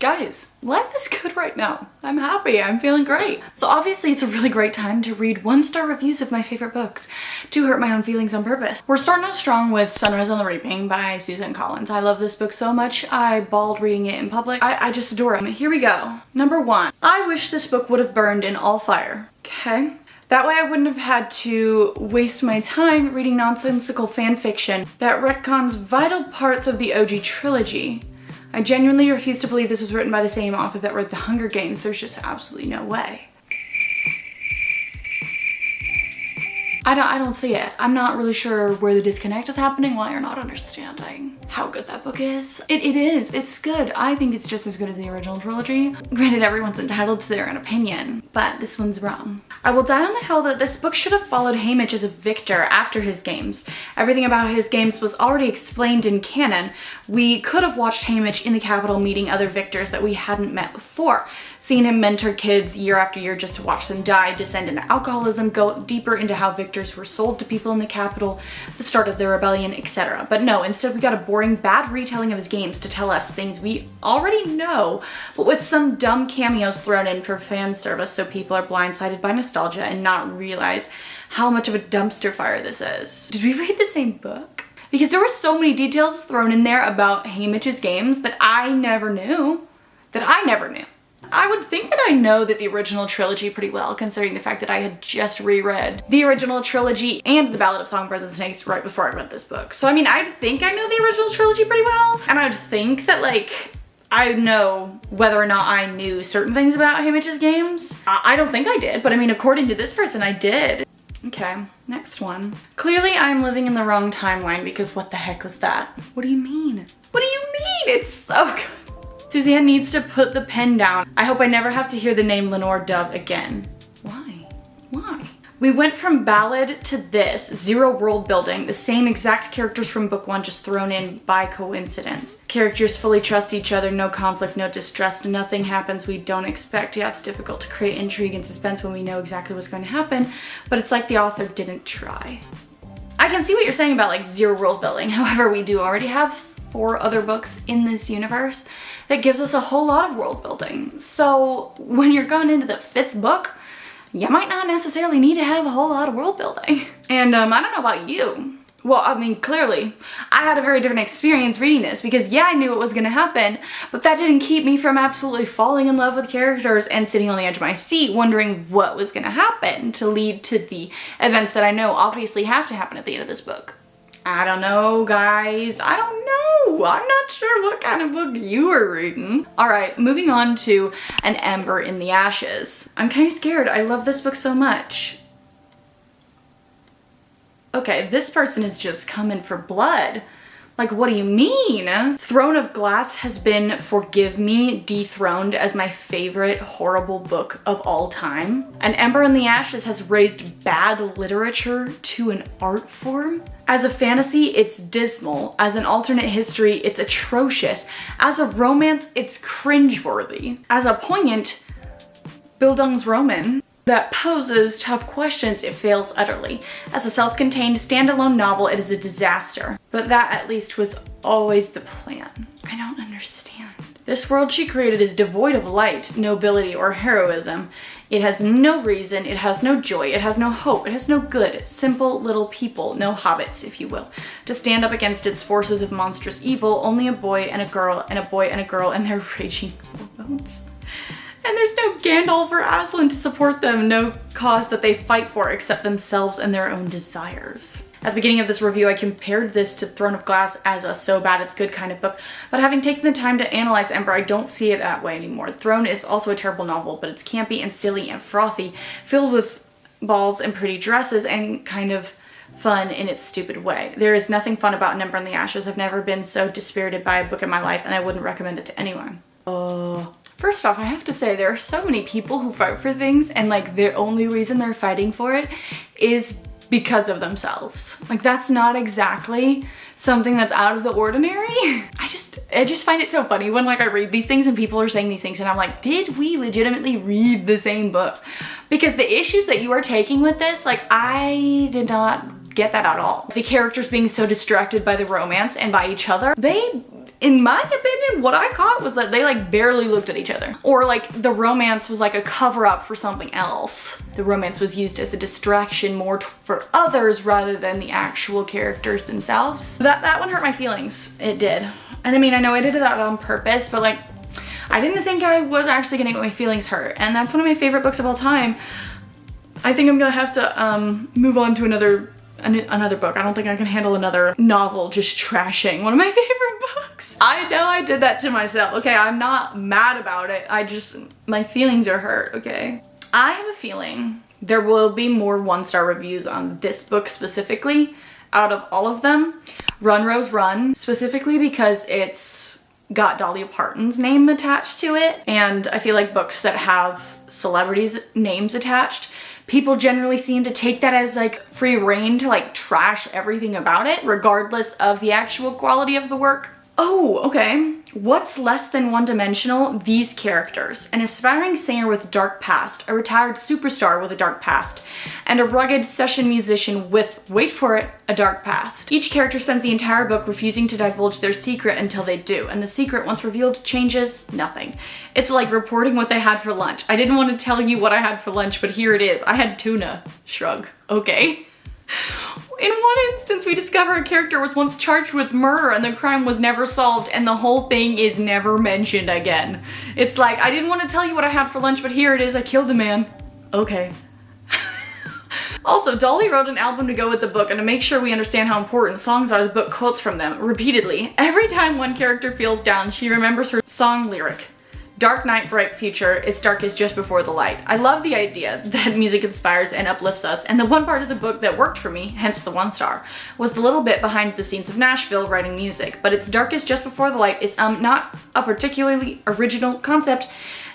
Guys, life is good right now. I'm happy, I'm feeling great. So obviously it's a really great time to read 1-star reviews of my favorite books to hurt my own feelings on purpose. We're starting out strong with Sunrise on the Reaping by Susan Collins. I love this book so much. I bawled reading it in public. I just adore it. Here we go. Number 1. I wish this book would have burned in all fire. Okay? That way I wouldn't have had to waste my time reading nonsensical fan fiction that retcons vital parts of the OG trilogy. I genuinely refuse to believe this was written by the same author that wrote The Hunger Games. There's just absolutely no way. I don't see it. I'm not really sure where the disconnect is happening, why you're not understanding how good that book is. It is. It's good. I think it's just as good as the original trilogy. Granted, everyone's entitled to their own opinion, but this one's wrong. I will die on the hill that this book should have followed Haymitch as a victor after his games. Everything about his games was already explained in canon. We could have watched Haymitch in the capital meeting other victors that we hadn't met before. Seeing him mentor kids year after year just to watch them die, descend into alcoholism, go deeper into how victors were sold to people in the capital, the start of the rebellion, etc. But no, instead we got a boring, bad retelling of his games to tell us things we already know, but with some dumb cameos thrown in for fan service so people are blindsided by nostalgia and not realize how much of a dumpster fire this is. Did we read the same book? Because there were so many details thrown in there about Haymitch's games that I never knew. I would think that I know that the original trilogy pretty well, considering the fact that I had just reread the original trilogy and The Ballad of Songbirds and Snakes right before I read this book. So I mean, I'd think I know the original trilogy pretty well, and I'd think that like, I know whether or not I knew certain things about Haymitch's games. I don't think I did, but I mean, according to this person, I did. Okay, next one. Clearly I'm living in the wrong timeline because what the heck was that? What do you mean? What do you mean? It's so good. Suzanne needs to put the pen down. I hope I never have to hear the name Lenore Dove again. Why? Why? We went from ballad to this, zero world building, the same exact characters from book 1 just thrown in by coincidence. Characters fully trust each other, no conflict, no distrust, nothing happens we don't expect. Yeah, it's difficult to create intrigue and suspense when we know exactly what's going to happen, but it's like the author didn't try. I can see what you're saying about like zero world building. However, we do already have 4 other books in this universe that gives us a whole lot of world building. So when you're going into the 5th book, you might not necessarily need to have a whole lot of world building. And I don't know about you. Well, I mean, clearly, I had a very different experience reading this because yeah, I knew it was gonna happen, but that didn't keep me from absolutely falling in love with characters and sitting on the edge of my seat wondering what was gonna happen to lead to the events that I know obviously have to happen at the end of this book. I don't know, guys. I don't know. I'm not sure what kind of book you were reading. All right, moving on to An Ember in the Ashes. I'm kind of scared. I love this book so much. Okay, this person is just coming for blood. Like, what do you mean? Throne of Glass has been, forgive me, dethroned as my favorite horrible book of all time. An Ember in the Ashes has raised bad literature to an art form. As a fantasy, it's dismal. As an alternate history, it's atrocious. As a romance, it's cringeworthy. As a poignant Bildungsroman that poses tough questions, it fails utterly. As a self-contained standalone novel, it is a disaster. But that at least was always the plan. I don't understand. This world she created is devoid of light, nobility, or heroism. It has no reason, it has no joy, it has no hope, it has no good, simple little people, no hobbits, if you will. To stand up against its forces of monstrous evil, only a boy and a girl and a boy and a girl and their raging hormones. And there's no Gandalf or Aslan to support them, no cause that they fight for except themselves and their own desires. At the beginning of this review, I compared this to Throne of Glass as a so bad it's good kind of book, but having taken the time to analyze Ember, I don't see it that way anymore. Throne is also a terrible novel, but it's campy and silly and frothy, filled with balls and pretty dresses and kind of fun in its stupid way. There is nothing fun about An Ember in the Ashes. I've never been so dispirited by a book in my life, and I wouldn't recommend it to anyone. First off, I have to say there are so many people who fight for things and like the only reason they're fighting for it is because of themselves. Like that's not exactly something that's out of the ordinary. I just find it so funny when like I read these things and people are saying these things and I'm like, did we legitimately read the same book? Because the issues that you are taking with this, like I did not get that at all. The characters being so distracted by the romance and by each other, they in my opinion, what I caught was that they like barely looked at each other. Or like the romance was like a cover up for something else. The romance was used as a distraction more for others rather than the actual characters themselves. That one hurt my feelings. It did. And I mean, I know I did that on purpose, but like, I didn't think I was actually gonna get my feelings hurt. And that's one of my favorite books of all time. I think I'm gonna have to move on to another book. I don't think I can handle another novel just trashing one of my favorite books. I know I did that to myself. Okay, I'm not mad about it. My feelings are hurt, okay? I have a feeling there will be more 1-star reviews on this book specifically out of all of them. Run Rose Run, specifically because it's got Dolly Parton's name attached to it. And I feel like books that have celebrities' names attached, people generally seem to take that as like free reign to like trash everything about it, regardless of the actual quality of the work. Oh, okay. What's less than one-dimensional? These characters. An aspiring singer with a dark past, a retired superstar with a dark past, and a rugged session musician with, wait for it, a dark past. Each character spends the entire book refusing to divulge their secret until they do, and the secret, once revealed, changes nothing. It's like reporting what they had for lunch. I didn't want to tell you what I had for lunch, but here it is. I had tuna. Shrug. Okay. In one instance, we discover a character was once charged with murder and the crime was never solved and the whole thing is never mentioned again. It's like, I didn't want to tell you what I had for lunch, but here it is, I killed a man. Okay. Also, Dolly wrote an album to go with the book, and to make sure we understand how important songs are, the book quotes from them repeatedly. Every time one character feels down, she remembers her song lyric. Dark night, bright future, its darkest just before the light. I love the idea that music inspires and uplifts us, and the one part of the book that worked for me, hence the 1-star, was the little bit behind the scenes of Nashville writing music. But its darkest just before the light is not a particularly original concept,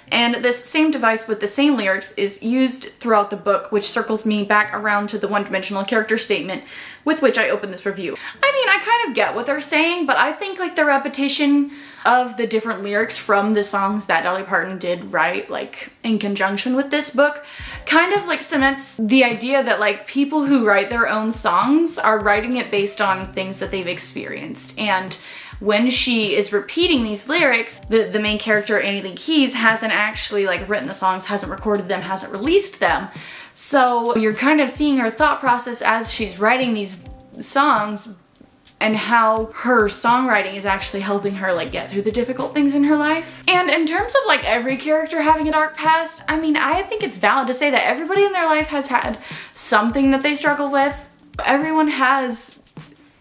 and this same device with the same lyrics is used throughout the book, which circles me back around to the one-dimensional character statement with which I opened this review. I mean, I kind of get what they're saying, but I think like the repetition of the different lyrics from the songs that Dolly Parton did write, like in conjunction with this book, kind of like cements the idea that like people who write their own songs are writing it based on things that they've experienced. And when she is repeating these lyrics, the main character, Annie Lee Keys, hasn't actually like written the songs, hasn't recorded them, hasn't released them. So you're kind of seeing her thought process as she's writing these songs and how her songwriting is actually helping her like get through the difficult things in her life. And in terms of like every character having a dark past, I mean, I think it's valid to say that everybody in their life has had something that they struggle with. Everyone has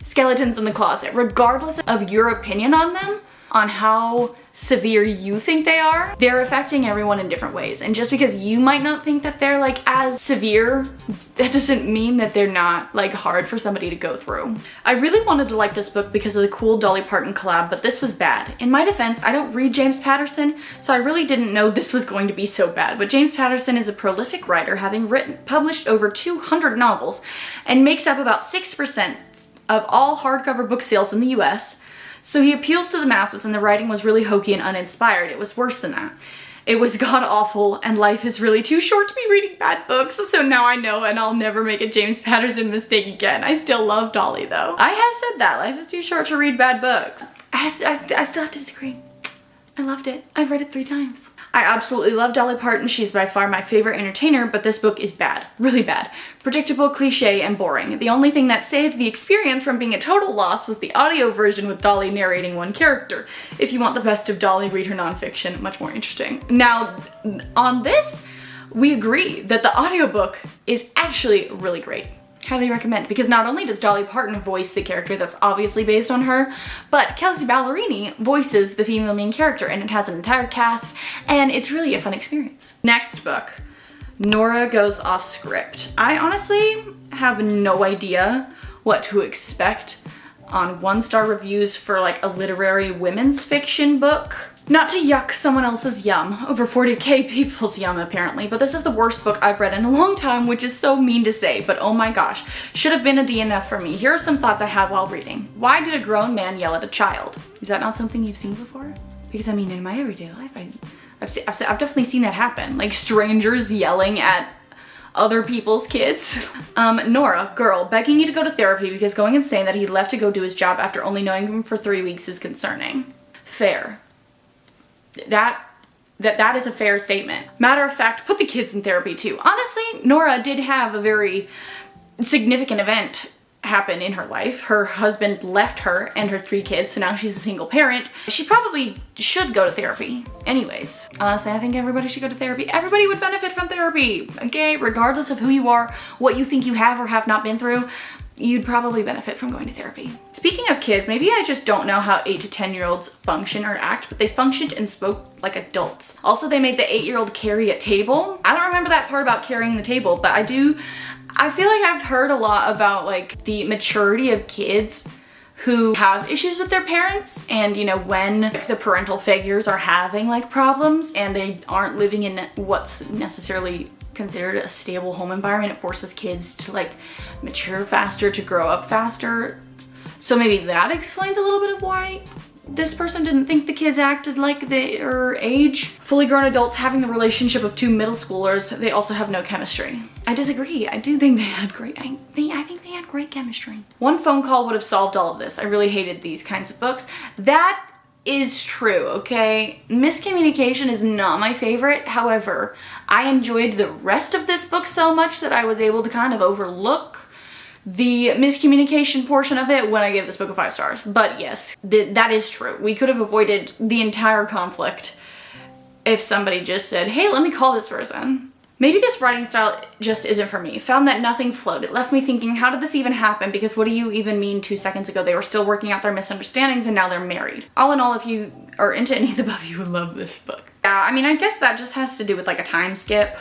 skeletons in the closet, regardless of your opinion on them, on how severe you think they are. They're affecting everyone in different ways. And just because you might not think that they're like as severe, that doesn't mean that they're not like hard for somebody to go through. I really wanted to like this book because of the cool Dolly Parton collab, but this was bad. In my defense, I don't read James Patterson, so I really didn't know this was going to be so bad. But James Patterson is a prolific writer, having published over 200 novels, and makes up about 6% of all hardcover book sales in the US. So he appeals to the masses, and the writing was really hokey and uninspired. It was worse than that. It was god-awful, and life is really too short to be reading bad books, so now I know, and I'll never make a James Patterson mistake again. I still love Dolly, though. I have said that. Life is too short to read bad books. I still have to disagree. I loved it. I've read it 3 times. I absolutely love Dolly Parton. She's by far my favorite entertainer, but this book is bad. Really bad. Predictable, cliche, and boring. The only thing that saved the experience from being a total loss was the audio version with Dolly narrating one character. If you want the best of Dolly, read her nonfiction. Much more interesting. Now, on this, we agree that the audiobook is actually really great. Highly recommend, because not only does Dolly Parton voice the character that's obviously based on her, but Kelsey Ballerini voices the female main character, and it has an entire cast, and it's really a fun experience. Next book, Nora Goes Off Script. I honestly have no idea what to expect on 1-star reviews for like a literary women's fiction book. Not to yuck someone else's yum, over 40k people's yum apparently, but this is the worst book I've read in a long time, which is so mean to say, but oh my gosh, should have been a DNF for me. Here are some thoughts I had while reading. Why did a grown man yell at a child? Is that not something you've seen before? Because I mean, in my everyday life, I've definitely seen that happen. Like strangers yelling at other people's kids. Nora, girl, begging you to go to therapy because going insane that he left to go do his job after only knowing him for 3 weeks is concerning. Fair. That is a fair statement. Matter of fact, put the kids in therapy too. Honestly, Nora did have a very significant event happen in her life. Her husband left her and her 3 kids, so now she's a single parent. She probably should go to therapy. Anyways, honestly, I think everybody should go to therapy. Everybody would benefit from therapy, okay? Regardless of who you are, what you think you have or have not been through, you'd probably benefit from going to therapy. Speaking of kids, maybe I just don't know how 8 to 10-year-olds function or act, but they functioned and spoke like adults. Also, they made the 8-year-old carry a table. I don't remember that part about carrying the table, but I feel like I've heard a lot about like the maturity of kids who have issues with their parents, and you know, when like, the parental figures are having like problems and they aren't living in what's necessarily considered a stable home environment, it forces kids to like mature faster, to grow up faster. So maybe that explains a little bit of why this person didn't think the kids acted like their age. Fully grown adults having the relationship of 2 middle schoolers, they also have no chemistry. I disagree. I do think they had great, I think they had great chemistry. One phone call would have solved all of this. I really hated these kinds of books. That is true, okay? Miscommunication is not my favorite. However, I enjoyed the rest of this book so much that I was able to kind of overlook the miscommunication portion of it when I gave this book a 5 stars. But yes, that is true. We could have avoided the entire conflict if somebody just said, hey, let me call this person. Maybe this writing style just isn't for me. Found that nothing flowed. It left me thinking, how did this even happen? Because what do you even mean 2 seconds ago they were still working out their misunderstandings and now they're married? All in all, if you are into any of the above, you would love this book. Yeah, I mean, I guess that just has to do with like a time skip.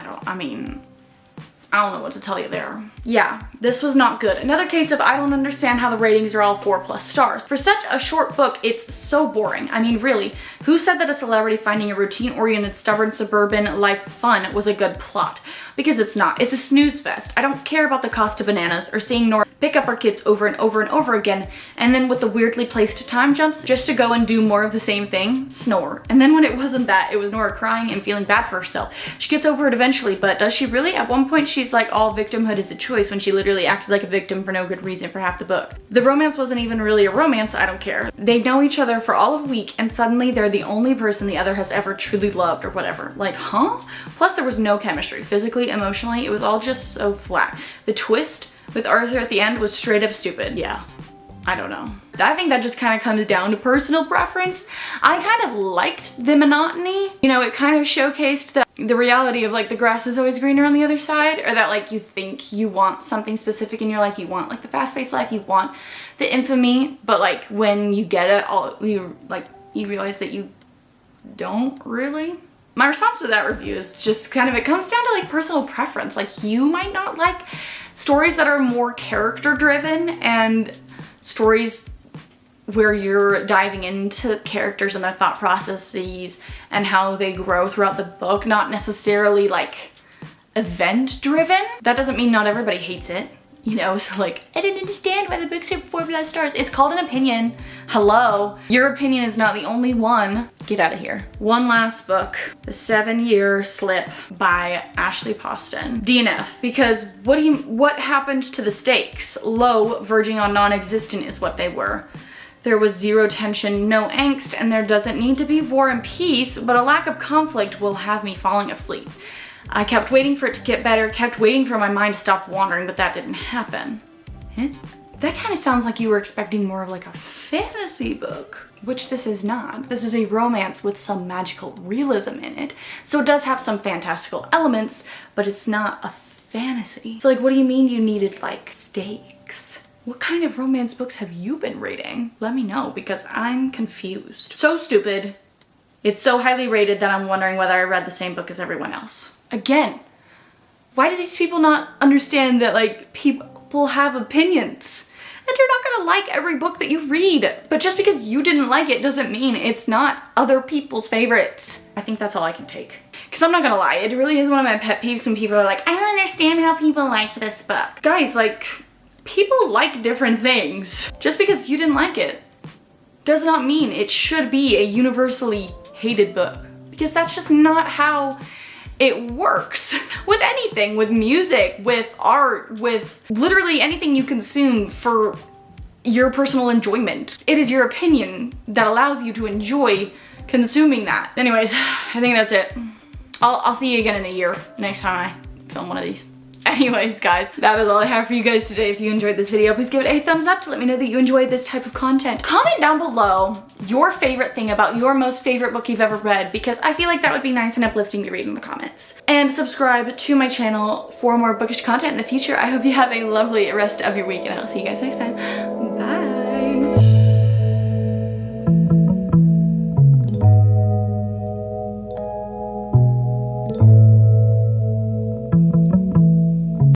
I don't know what to tell you there. Yeah, this was not good. Another case of I don't understand how the ratings are all 4+ stars. For such a short book, it's so boring. I mean, really, who said that a celebrity finding a routine-oriented, stubborn, suburban life fun was a good plot? Because it's not. It's a snooze fest. I don't care about the cost of bananas or seeing Nora pick up her kids over and over and over again, and then with the weirdly placed time jumps just to go and do more of the same thing, snore. And then when it wasn't that, it was Nora crying and feeling bad for herself. She gets over it eventually, but does she really? At one point, she's like, all victimhood is a choice, when she literally acted like a victim for no good reason for half the book. The romance wasn't even really a romance, I don't care. They know each other for all of a week, and suddenly they're the only person the other has ever truly loved or whatever. Like, huh? Plus there was no chemistry, physically, emotionally, it was all just so flat. The twist with Arthur at the end was straight up stupid. Yeah, I don't know. I think that just kind of comes down to personal preference. I kind of liked the monotony. You know, it kind of showcased the reality of like the grass is always greener on the other side, or that like you think you want something specific in your life, you want like the fast-paced life, you want the infamy, but like when you get it all, you realize that you don't really. My response to that review is just kind of, it comes down to like personal preference. Like you might not like stories that are more character driven and stories where you're diving into characters and their thought processes and how they grow throughout the book, not necessarily like event driven. That doesn't mean not everybody hates it, you know, so like, I don't understand why the books are 4+ stars. It's called an opinion. Hello. Your opinion is not the only one. Get out of here. One last book, The 7-Year Slip by Ashley Poston. DNF, because what happened to the stakes? Low, verging on non-existent is what they were. There was zero tension, no angst, and there doesn't need to be war and peace, but a lack of conflict will have me falling asleep. I kept waiting for it to get better, kept waiting for my mind to stop wandering, but that didn't happen. Huh? That kind of sounds like you were expecting more of like a fantasy book, which this is not. This is a romance with some magical realism in it. So it does have some fantastical elements, but it's not a fantasy. So like, what do you mean you needed like stakes? What kind of romance books have you been reading? Let me know, because I'm confused. So stupid. It's so highly rated that I'm wondering whether I read the same book as everyone else. Again, why do these people not understand that like people have opinions? And you're not gonna like every book that you read. But just because you didn't like it doesn't mean it's not other people's favorites. I think that's all I can take. Because I'm not gonna lie, it really is one of my pet peeves when people are like, I don't understand how people liked this book. Guys, like, people like different things. Just because you didn't like it does not mean it should be a universally hated book. Because that's just not how it works with anything, with music, with art, with literally anything you consume for your personal enjoyment. It is your opinion that allows you to enjoy consuming that. Anyways, I think that's it. I'll see you again in a year next time I film one of these. Anyways, guys, that is all I have for you guys today. If you enjoyed this video, please give it a thumbs up to let me know that you enjoyed this type of content. Comment down below your favorite thing about your most favorite book you've ever read, because I feel like that would be nice and uplifting to read in the comments. And subscribe to my channel for more bookish content in the future. I hope you have a lovely rest of your week, and I'll see you guys next time.